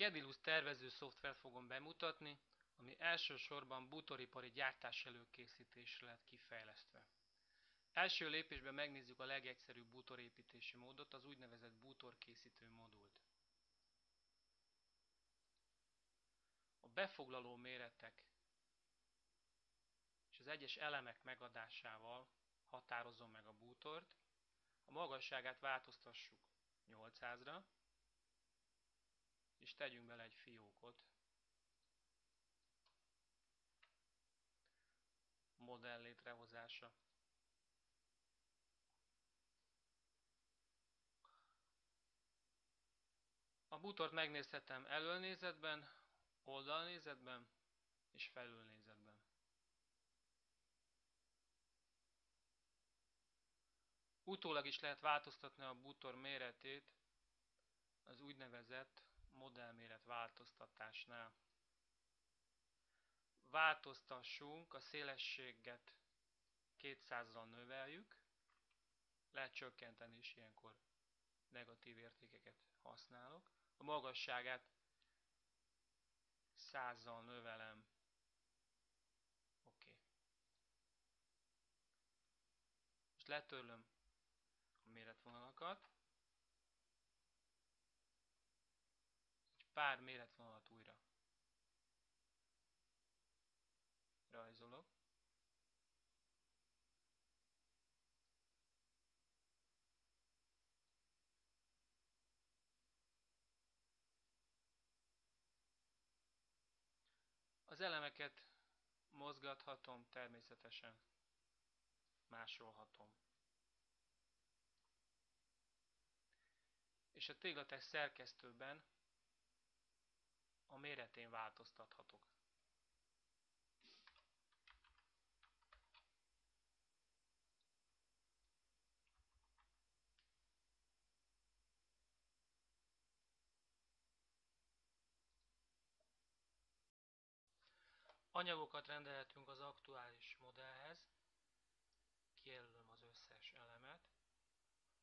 Schedulus tervező szoftvert fogom bemutatni, ami elsősorban bútoripari gyártás előkészítésre lett kifejlesztve. Első lépésben megnézzük a legegyszerűbb bútorépítési módot, az úgynevezett bútorkészítő modult. A befoglaló méretek és az egyes elemek megadásával határozom meg a bútort. A magasságát változtassuk 800-ra, és tegyünk bele egy fiókot. Modell létrehozása. A bútort megnézhetem elölnézetben, oldalnézetben és felülnézetben. Utólag is lehet változtatni a bútor méretét az úgynevezett modellméret változtatásnál. Változtassunk, a szélességet 200-ral növeljük, lehet csökkenteni is, ilyenkor negatív értékeket használok. A magasságát 100-zal növelem. Oké. Most letörlöm a méretvonalakat. Egy pár méretvonalat újra rajzolok. Az elemeket mozgathatom, természetesen másolhatom. És a téglatest szerkesztőben a méretén változtathatok. Anyagokat rendelhetünk az aktuális modellhez. Kijelölöm az összes elemet.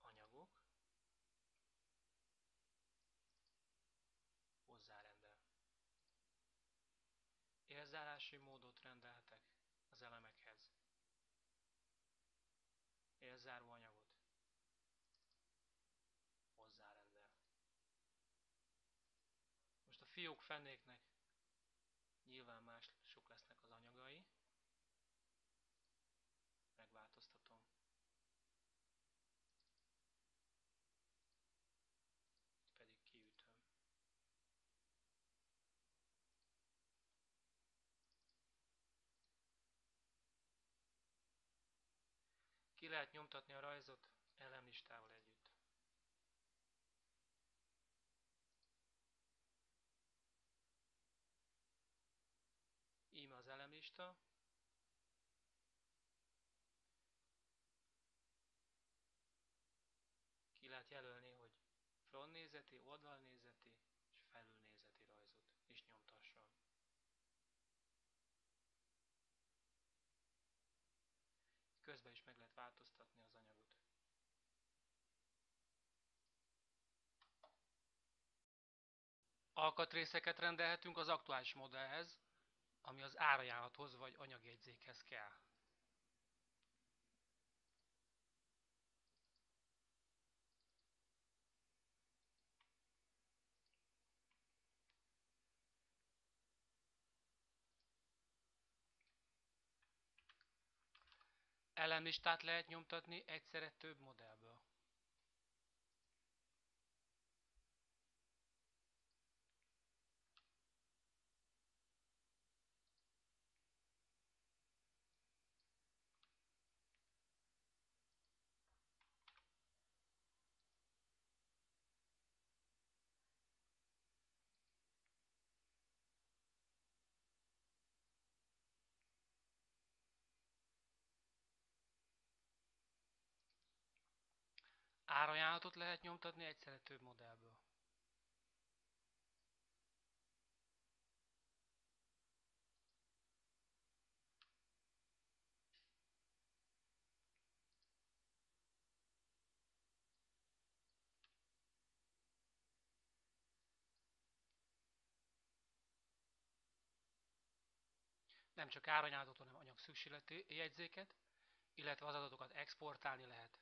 Anyagok. Hozzárendel. Érzárási módot rendelhetek az elemekhez. Érzáró anyagot. Hozzárendel. Most a fiók fenéknek nyilván mások lesznek az anyagai. Megváltoztatom. Itt pedig kiütöm. Ki lehet nyomtatni a rajzot elemlistával együtt. Íme az elemlista. Ki lehet jelölni, hogy frontnézeti, oldalnézeti és felülnézeti rajzot is nyomtasson. Közben is meg lehet változtatni az anyagot. Alkatrészeket rendelhetünk az aktuális modellhez, ami az árajánlathoz vagy anyagjegyzékhez kell. Elemlistát lehet nyomtatni egyszerre több modellből. Árajánlatot lehet nyomtatni egyszerre több modellből. nem csak áranyalatot, hanem anyag szükségleti jegyzéket, illetve az adatokat exportálni lehet.